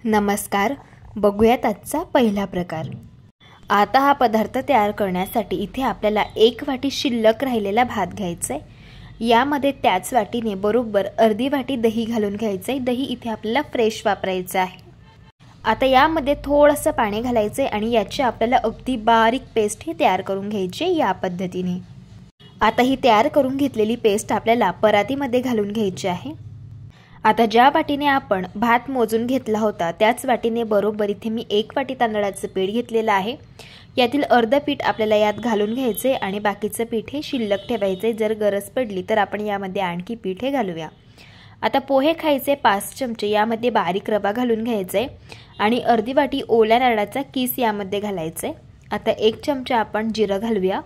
नमस्कार, बघूयात आजचा पहिला प्रकार। आता हा पदार्थ तयार करण्यासाठी इथे आपल्याला 1 वाटी शिल्लक राहिलेला भात घ्यायचा आहे। यामध्ये त्याच वाटीने बरोबर अर्धी वाटी दही घालून घ्यायचे आहे। दही इथे आपल्याला फ्रेश वापरायचं आहे। आता यामध्ये थोडंसं पाणी घालायचे आणि याची आपल्याला अगदी बारीक पेस्ट ही तयार करून घ्यायची या पद्धतीने। आता ही तयार करून घेतलेली पेस्ट आपल्याला परातीमध्ये घालून घ्यायची आहे। आता ज्या वाटीने आपण भात मोजून घेतला होता त्याच वाटीने बरोबर इथे मी 1 वाटी तांदळाचं पीठ घेतलेलं आहे। यातील अर्ध पीठ आपल्याला यात घालून घ्यायचे आणि बाकीचं पीठ हे शिल्लक ठेवायचे। जर गरज पडली तर आपण यामध्ये आणखी पीठ हे घालूया। आता पोहे खायचे 5 चमचे यामध्ये बारीक रवा घालून घ्यायचे आणि अर्धी वाटी ओल्या नारळाचा किस यामध्ये घालायचे। आता 1 चमचा आपण जिरं घालूया।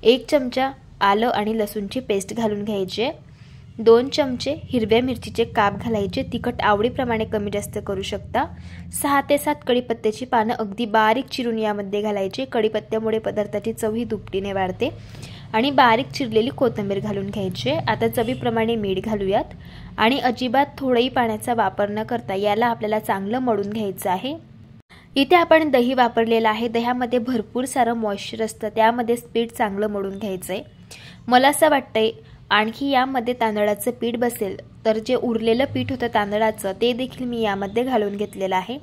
1 चमचा आलं आणि लसूणची पेस्ट घालून घ्यायची। 2 चमचे हिरव्या मिरचीचे काप घालायचे। तिखट आवडीप्रमाणे कमी जास्त करू शकता। 6 ते 7 कढीपत्त्याची पानं अगदी बारीक चिरून यामध्ये घालायचे। कढीपत्त्यामुळे पदार्थाची चव ही दुपटीने वाढते। आणि बारीक चिरलेली कोथिंबीर घालून घ्यायची। आता चवीप्रमाणे मीठ घालूयात आणि अजिबात थोडंही पाण्याचा वापर न करता याला आपल्याला चांगलं मळून घ्यायचं आहे। इथे आपण दही वापरलेलं आहे। दह्यामध्ये भरपूर सारं मॉइश्चर असतं, त्यामध्ये पीठ चांगलं मळून घ्यायचंय। मला असं वाटतंय आणखी यामध्ये तांदळाचं पीठ बसेल तर जे उरलेलं पीठ होतं तांदळाचं ते देखील मी यामध्ये घालून घेतलेलं आहे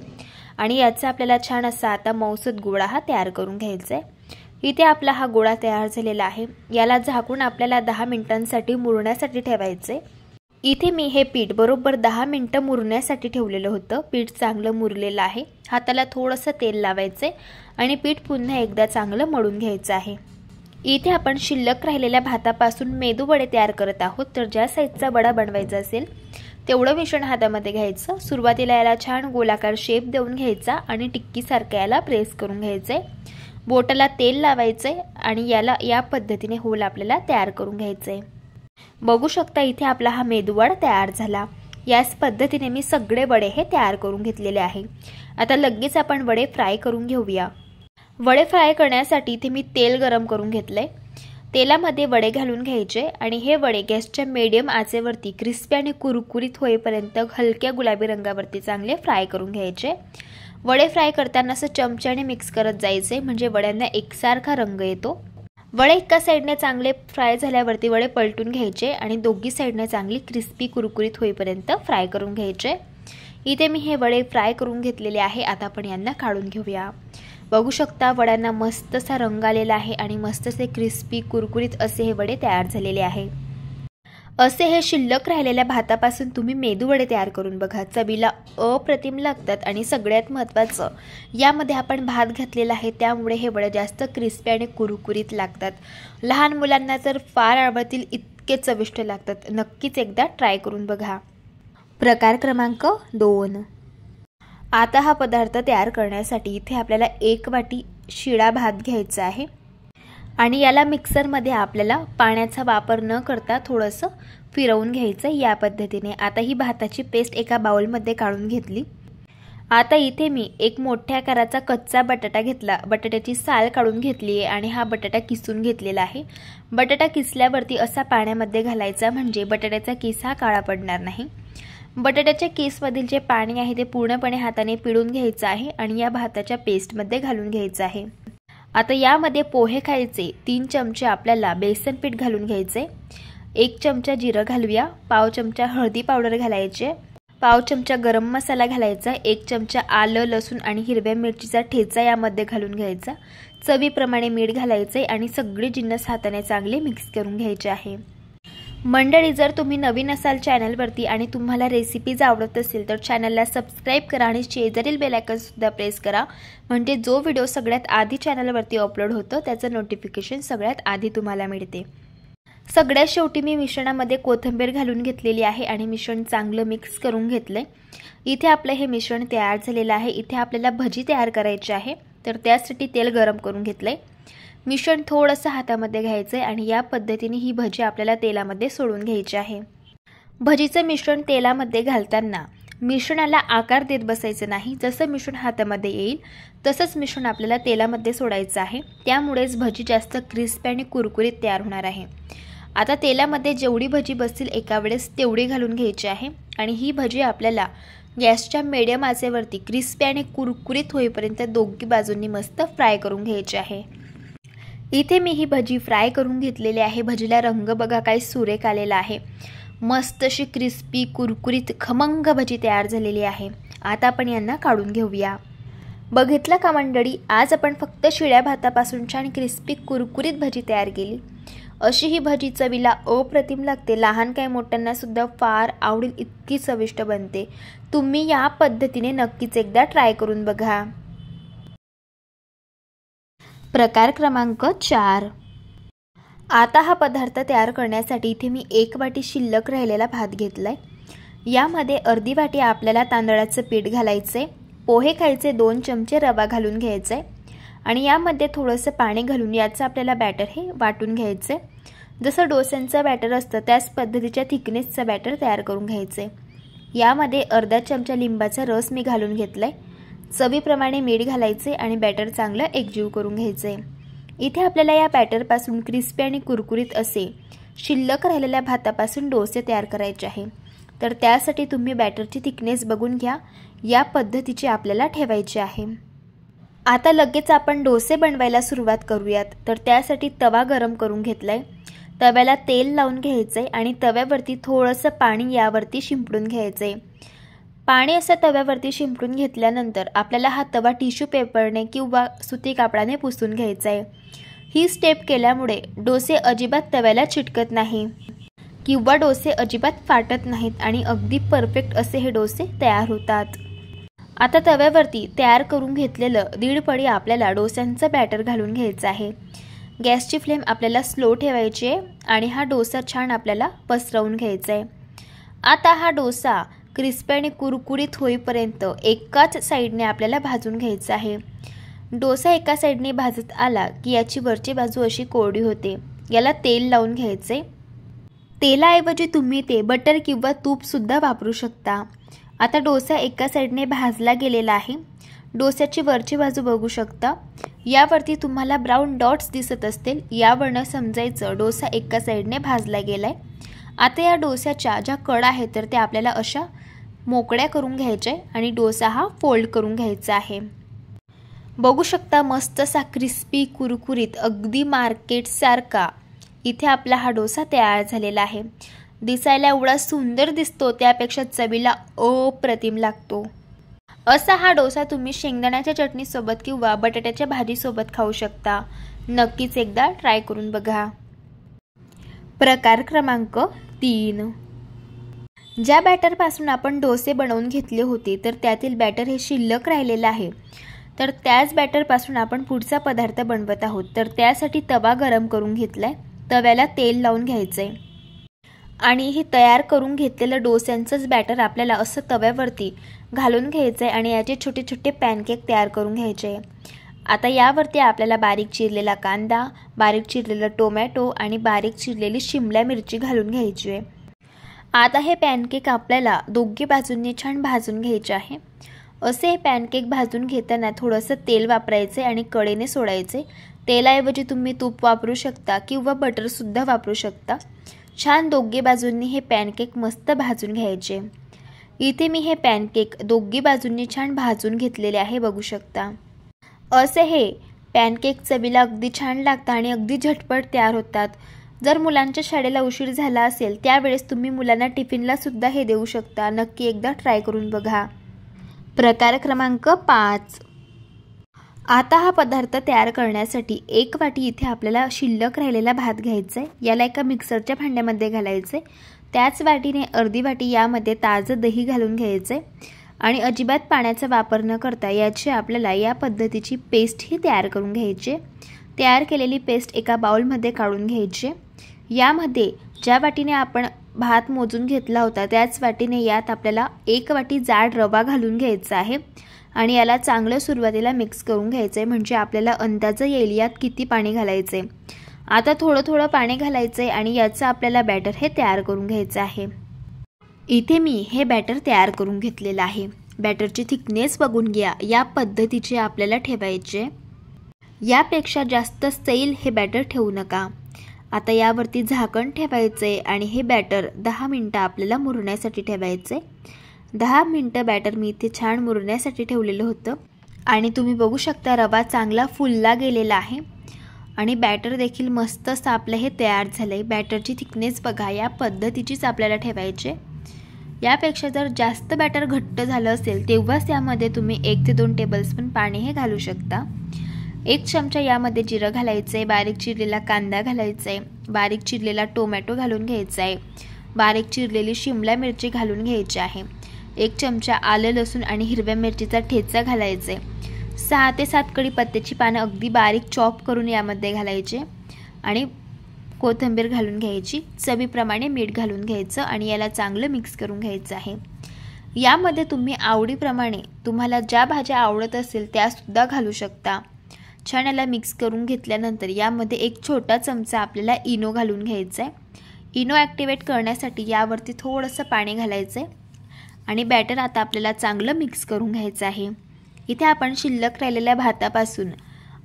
आणि याचा आपल्याला छान असा आता मौसूद गोळा हा तयार करून घ्यायचा आहे। इथे आपला हा गोळा तयार झालेला आहे। याला झाकून आपल्याला 10 मिनिटांसाठी मुरण्यासाठी ठेवायचे। इथे मी हे पीठ बरोबर 10 मिनिटं मुरण्यासाठी ठेवलेलं होतं। पीठ चांगलं मुरलेलं आहे। हाताला थोडंसं तेल लावायचे आणि पीठ पुन्हा एकदा चांगलं मळून घ्यायचं आहे। इथे आपण शिल्लक राहिलेल्या भातापासून मेदू वडे तयार करत आहोत। तर ज्या साईजचा वडा बनवायचा असेल तेवढं मिश्रण हातामध्ये घ्यायचं। सुरुवातीला याला छान गोलाकार शेप देऊन घ्यायचा आणि टिक्कीसारखं याला प्रेस करून घ्यायचे। बोटाला तेल लावायचे आणि याला या पद्धतीने होल आपल्याला तयार करून घ्यायचे। बघू शकता इथे आपला हा मेदूवडा तयार झाला। याच पद्धतीने मी सगळे वडे हे तयार करून घेतलेले आहे। आता लगेच आपण वडे फ्राय करून घेऊया। वडे फ्राय करण्यासाठी इथे मी तेल गरम करून घेतलंय। तेलामध्ये वडे घालून घ्यायचे आणि हे वडे गॅसच्या मीडियम आचेवरती क्रिस्पी आणि कुरकुरीत होईपर्यंत हलक्या गुलाबी रंगावरती चांगले फ्राय करून घ्यायचे। वडे फ्राय करताना असं चमच्याने मिक्स करत जायचे म्हणजे वड्यांना एकसारखा रंग येतो। वडे एका साईडने चांगले फ्राय झाल्यावरती वडे पलटून घ्यायचे आणि दोघी साईडने चांगली क्रिस्पी कुरकुरीत होईपर्यंत फ्राय करून घ्यायचे। इथे मी हे वडे फ्राय करून घेतलेले आहे। आता आपण यांना काढून घेऊया। बघू शकता वड्यांना मस्त असा रंग आलेला आहे आणि मस्त असे क्रिस्पी कुरकुरीत असे हे वडे तयार झालेले आहे। असे हे शिल्लक राहिलेल्या भातापासून तुम्ही मेदू वडे तयार करून बघा। चवीला अप्रतिम लागतात आणि सगळ्यात महत्त्वाचं यामध्ये आपण भात घातलेला आहे त्यामुळे हे वडे जास्त क्रिस्पी आणि कुरकुरीत लागतात। लहान मुलांना तर फार आवडतील इतके चविष्ट लागतात। नक्कीच एकदा ट्राय करून बघा। प्रकार क्रमांक 2। आता हा पदार्थ तयार करण्यासाठी इथे आपल्याला 1 वाटी शिळा भात घ्यायचा आहे आणि याला मिक्सरमध्ये आपल्याला पाण्याचा वापर न करता थोडंसं फिरवून घ्यायचं या पद्धतीने। आता ही भाताची पेस्ट एका बाउलमध्ये काढून घेतली। आता इथे मी एक मोठ्या आकाराचा कच्चा बटाटा घेतला। बटाट्याची साल काढून घेतली आहे आणि हा बटाटा किसून घेतलेला आहे। बटाटा किसल्यावरती असा पाण्यामध्ये घालायचा म्हणजे बटाट्याचा किस हा काळा पडणार नाही। बटाट्याच्या केसमधील जे पाणी आहे ते पूर्णपणे हाताने पिळून घ्यायचं आहे आणि या भाताच्या पेस्टमध्ये घालून घ्यायचं आहे। आता यामध्ये पोहे खायचे 3 चमचे आपल्याला बेसन पीठ घालून घ्यायचे। 1 चमचा जिरं घालूया। पाव चमचा हळदी पावडर घालायचे। पाव चमचा गरम मसाला घालायचा। 1 चमचा आलं लसूण आणि हिरव्या मिरचीचा ठेचा यामध्ये घालून घ्यायचा। चवीप्रमाणे मीठ घालायचे आणि सगळे जिन्नस हाताने चांगले मिक्स करून घ्यायचे आहे। मंडळी, जर तुम्ही नवीन असाल चॅनलवरती आणि तुम्हाला रेसिपीज आवडत असेल तर चॅनलला सबस्क्राईब करा आणि शेजारील बेल आयकॉन सुद्धा प्रेस करा म्हणजे जो व्हिडिओ सगळ्यात आधी चॅनलवरती अपलोड होतो त्याचं नोटिफिकेशन सगळ्यात आधी तुम्हाला मिळते। सगळ्यात शेवटी मी मिश्रणामध्ये कोथिंबीर घालून घेतलेली आहे आणि मिश्रण चांगलं मिक्स करून घेतलंय। इथे आपलं हे मिश्रण तयार झालेलं आहे। इथे आपल्याला भजी तयार करायची आहे तर त्यासाठी तेल गरम करून घेतलंय। मिश्रण थोडंसं हातामध्ये घ्यायचं आहे आणि या पद्धतीने ही भजी आपल्याला तेलामध्ये सोडून घ्यायची आहे। भजीचं मिश्रण तेलामध्ये घालताना मिश्रणाला आकार देत बसायचं नाही। जसं मिश्रण हातामध्ये येईल तसंच मिश्रण आपल्याला तेलामध्ये सोडायचं आहे। त्यामुळेच भजी जास्त क्रिस्पी आणि कुरकुरीत तयार होणार आहे। आता तेलामध्ये जेवढी भजी बसतील एका वेळेस तेवढी घालून घ्यायची आहे आणि ही भजी आपल्याला गॅसच्या मिडियम आचेवरती क्रिस्पी आणि कुरकुरीत होईपर्यंत दोन्ही बाजूंनी मस्त फ्राय करून घ्यायचे आहे। इथे मी ही भजी फ्राय करून घेतलेली आहे। भजीला रंग बघा काय सुरेख आलेला आहे। मस्त अशी क्रिस्पी कुरकुरीत खमंग भजी तयार झालेली आहे। आता आपण यांना काढून घेऊया। बघितलं का मंडळी, आज आपण फक्त शिळ्या भातापासून छान क्रिस्पी कुरकुरीत भजी तयार केली। अशी ही भजी चवीला अप्रतिम लागते। लहान काय मोठ्यांना सुद्धा फार आवडेल इतकी चविष्ट बनते। तुम्ही या पद्धतीने नक्कीच एकदा ट्राय करून बघा। प्रकार क्रमांक 4। आता हा पदार्थ तयार करण्यासाठी इथे मी 1 वाटी शिल्लक राहिलेला भात घेतलाय। यामध्ये अर्धी वाटी आपल्याला तांदळाचं पीठ घालायचे, पोहे खायचे 2 चमचे रवा घालून घ्यायचे आणि यामध्ये थोडंसं पाणी घालून याचं आपल्याला बॅटर हे वाटून घ्यायचे। जसं डोस्यांचं बॅटर असतं त्याच पद्धतीच्या थिकनेसचं बॅटर तयार करून घ्यायचे। यामध्ये अर्धा चमचा लिंबाचा रस मी घालून घेतलाय। चवीप्रमाणे मीठ घालायचे आणि बॅटर चांगलं एकजीव करून घ्यायचे। इथे आपल्याला या बॅटरपासून क्रिस्पी आणि कुरकुरीत असे शिल्लक राहिलेल्या भातापासून डोसे तयार करायचे आहे। तर त्यासाठी तुम्ही बॅटरची थिकनेस बघून घ्या, या पद्धतीचे आपल्याला ठेवायचे आहे। आता लगेच आपण डोसे बनवायला सुरुवात करूयात। तर त्यासाठी तवा गरम करून घेतलाय। तव्याला तेल लावून घ्यायचे आणि तव्यावरती थोडंसं पाणी यावरती शिंपडून घ्यायचे। पाणी असं तव्यावरती शिंपडून घेतल्यानंतर आपल्याला हा तवा टिश्यू पेपरने किंवा सुती कापडाने पुसून घ्यायचा आहे। ही स्टेप केल्यामुळे डोसे अजिबात तव्याला चिटकत नाही किंवा डोसे अजिबात फाटत नाहीत आणि अगदी परफेक्ट असे हे डोसे तयार होतात। आता तव्यावरती तयार करून घेतलेलं 1.5 पळी आपल्याला डोस्यांचं बॅटर घालून घ्यायचं आहे। गॅसची फ्लेम आपल्याला स्लो ठेवायची आहे आणि हा डोसा छान आपल्याला पसरवून घ्यायचा आहे। आता हा डोसा क्रिस्पी आणि कुरकुरीत होईपर्यंत एकाच साईडने आपल्याला भाजून घ्यायचा आहे। डोसा एका साईडने भाजत आला की याची वरची बाजू अशी कोरडी होते। याला तेल लावून घ्यायचे। तेलाऐवजी तुम्ही ते बटर किंवा तूप सुद्धा वापरू शकता। आता डोसा एका साईडने भाजला गेलेला आहे। डोस्याची वरची बाजू बघू शकता, यावरती तुम्हाला ब्राऊन डॉट्स दिसत असतील, यावरनं समजायचं डोसा एका साईडने भाजला गेलाय। आता या डोस्याच्या ज्या कडा आहेत तर त्या आपल्याला अशा मोकळ्या करून घ्यायच्या आणि डोसा हा फोल्ड करून घ्यायचा आहे। बघू शकता मस्त असा क्रिस्पी कुरकुरीत अगदी मार्केट सारखा इथे आपला हा डोसा तयार झालेला आहे। दिसायला एवढा सुंदर दिसतो त्यापेक्षा चवीला अप्रतिम लागतो। असा हा डोसा तुम्ही शेंगदाण्याच्या चटणीसोबत किंवा बटाट्याच्या भाजीसोबत खाऊ शकता। नक्कीच एकदा ट्राय करून बघा। प्रकार क्रमांक 3। ज्या बॅटरपासून आपण डोसे बनवून घेतले होते तर त्यातील बॅटर हे शिल्लक राहिलेलं आहे। तर त्याच बॅटरपासून आपण पुढचा पदार्थ बनवत आहोत। तर त्यासाठी तवा गरम करून घेतलाय। तव्याला तेल लावून घ्यायचंय आणि हे तयार करून घेतलेलं डोस्यांचंच बॅटर आपल्याला असं तव्यावरती घालून घ्यायचंय आणि याचे छोटे छोटे पॅनकेक तयार करून घ्यायचे। आता यावरती आपल्याला बारीक चिरलेला कांदा, बारीक चिरलेला टोमॅटो आणि बारीक चिरलेली शिमला मिरची घालून घ्यायची आहे। आता हे पॅनकेक आपल्याला दोन्ही बाजूंनी छान भाजून घ्यायचे आहे। असे हे पॅनकेक भाजून घेताना थोडंसं तेल वापरायचे आणि कडेने सोडायचे। तेलाऐवजी तुम्ही तूप वापरू शकता किंवा बटर सुद्धा वापरू शकता। छान दोन्ही बाजूंनी हे पॅनकेक मस्त भाजून घ्यायचे। इथे मी हे पॅनकेक दोन्ही बाजूंनी छान भाजून घेतलेले आहे, बघू शकता। असे हे पॅनकेक चवीला अगदी छान लागतात आणि अगदी झटपट तयार होतात। जर मुलांच्या शाळेला उशीर झाला असेल त्यावेळेस तुम्ही मुलांना टिफिनला सुद्धा हे देऊ शकता। नक्की एकदा ट्राय करून बघा। प्रकार क्रमांक 5। आता हा पदार्थ तयार करण्यासाठी 1 वाटी इथे आपल्याला शिल्लक राहिलेला भात घ्यायचा आहे। याला एका मिक्सरच्या भांड्यामध्ये घालायचे। त्याच वाटीने अर्धी वाटी यामध्ये ताजं दही घालून घ्यायचे आणि अजिबात पाण्याचा वापर न करता याची आपल्याला या पद्धतीची पेस्ट ही तयार करून घ्यायची। तयार केलेली पेस्ट एका बाउलमध्ये काढून घ्यायची। यामध्ये ज्या वाटीने आपण भात मोजून घेतला होता त्याच वाटीने यात आपल्याला 1 वाटी जाड रवा घालून घ्यायचा आहे आणि याला चांगलं सुरुवातीला मिक्स करून घ्यायचे, म्हणजे आपल्याला अंदाज येईल यात किती पाणी घालायचे। आता थोडं थोडं पाणी घालायचे आणि याचं आपल्याला बॅटर हे तयार करून घ्यायचं आहे। इथे मी हे बॅटर तयार करून घेतलेलं आहे। बॅटरची थिकनेस बघून घ्या, या पद्धतीचे आपल्याला ठेवायचे। यापेक्षा जास्त सैल हे बॅटर ठेवू नका। आता यावरती झाकण ठेवायचे आणि हे बॅटर 10 मिनिटं आपल्याला मुरण्यासाठी ठेवायचे। 10 मिनटं बॅटर मी इथे छान मुरण्यासाठी ठेवलेलं होतं आणि तुम्ही बघू शकता रवा चांगला फुलला गेलेला आहे आणि बॅटर देखील मस्त असं आपलं हे तयार झालं आहे। बॅटरची थिकनेस बघा, या पद्धतीचीच आपल्याला ठेवायचे। यापेक्षा जर जास्त बॅटर घट्ट झालं असेल तेव्हाच यामध्ये तुम्ही 1 ते 2 टेबलस्पून पाणी हे घालू शकता। 1 चमचा यामध्ये जिरं घालायचं आहे, बारीक चिरलेला कांदा घालायचा आहे, बारीक चिरलेला टोमॅटो घालून घ्यायचा आहे, बारीक चिरलेली शिमला मिरची घालून घ्यायची आहे, 1 चमचा आलं लसूण आणि हिरव्या मिरचीचा ठेचा घालायचा आहे, 6 ते 7 कढीपत्त्याची पानं अगदी बारीक चॉप करून यामध्ये घालायचे आणि कोथिंबीर घालून घ्यायची, चवीप्रमाणे मीठ घालून घ्यायचं आणि याला चांगलं मिक्स करून घ्यायचं आहे। यामध्ये तुम्ही आवडीप्रमाणे तुम्हाला ज्या भाज्या आवडत असेल त्या सुद्धा घालू शकता। छान याला मिक्स करून घेतल्यानंतर यामध्ये 1 छोटा चमचा आपल्याला इनो घालून घ्यायचा आहे। इनो ॲक्टिवेट करण्यासाठी यावरती थोडंसं पाणी घालायचं आहे आणि बॅटर आता आपल्याला चांगलं मिक्स करून घ्यायचं आहे। इथे आपण शिल्लक राहिलेल्या भातापासून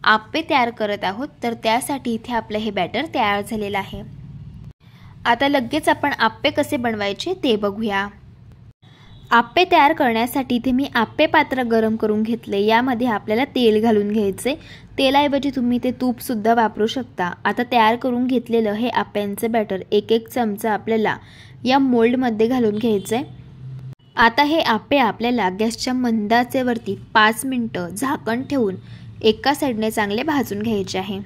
आप्पे तयार करत आहोत, तर त्यासाठी इथे आपलं हे बॅटर तयार झालेलं आहे। आता लगेच आपण आप्पे कसे बनवायचे ते बघूया। आप्पे तयार करण्यासाठी इथे मी आप्पे पात्र गरम करून घेतले। यामध्ये आपल्याला तेल घालून घ्यायचे, तेलाऐवजी तुम्ही ते तूप सुद्धा वापरू शकता। आता तयार करून घेतलेलं हे आप्यांचं बॅटर 1 चमचा आपल्याला या मोल्डमध्ये घालून घ्यायचंय। आता हे आप्पे आपल्याला गॅसच्या मंद आचेवरती 5 मिनिटं झाकण ठेवून एका साईडने चांगले भाजून घ्यायचे आहे।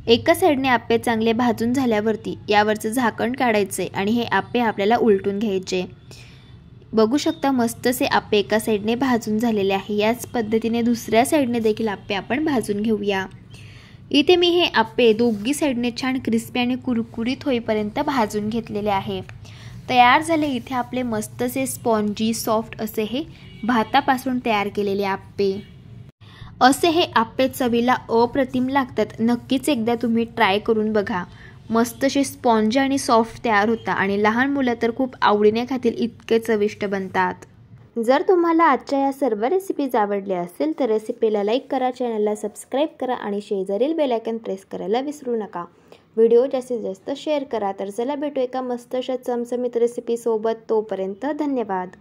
एका साईडने आप्पे चांगले भाजून झाल्यावरती यावरचं झाकण काढायचे आणि हे आप्पे आपल्याला उलटून घ्यायचे। बघू शकता मस्तसे आप्पे एका साईडने भाजून झालेले आहे। याच पद्धतीने दुसऱ्या साईडने देखील आप्पे आपण भाजून घेऊया। इथे मी हे आप्पे दोघी साईडने छान क्रिस्पी आणि कुरकुरीत होईपर्यंत भाजून घेतलेले आहे। तयार झाले इथे आपले मस्तसे स्पॉन्जी सॉफ्ट असे हे भातापासून तयार केलेले आप्पे। असे हे आप्पे चवीला अप्रतिम लागतात, नक्कीच एकदा तुम्ही ट्राय करून बघा। मस्त असे स्पॉन्जी आणि सॉफ्ट तयार होता आणि लहान मुलं तर खूप आवडीने खातील, इतके चविष्ट बनतात। जर तुम्हाला आजच्या या सर्व रेसिपीज आवडल्या असेल तर रेसिपीला लाईक करा, चॅनलला सबस्क्राईब करा आणि शेजारील बेल आयकॉन प्रेस करायला विसरू नका। व्हिडिओ जास्तीत जास्त शेअर करा। तर चला भेटू एका मस्त अशा चमचमीत रेसिपी सोबत, तोपर्यंत धन्यवाद।